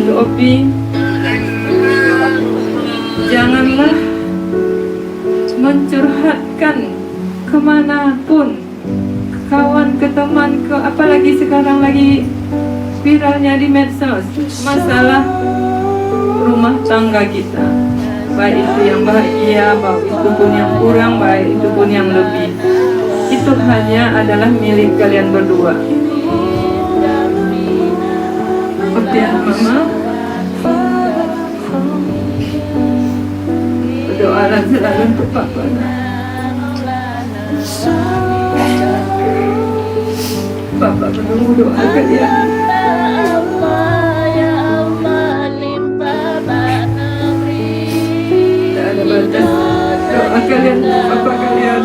untuk Opi, janganlah mencurhatkan kemanapun, ke kawan, ke teman, ke apalagi sekarang lagi viralnya di medsos, masalah rumah tangga kita, baik itu yang bahagia, baik itu pun yang kurang, baik itu pun yang lebih, itu hanya adalah milik kalian berdua. Oke Mama, berdoalah selalu untuk Papa. Papa menunggu doa kalian. Tak ada batas doa kalian, Papa kalian.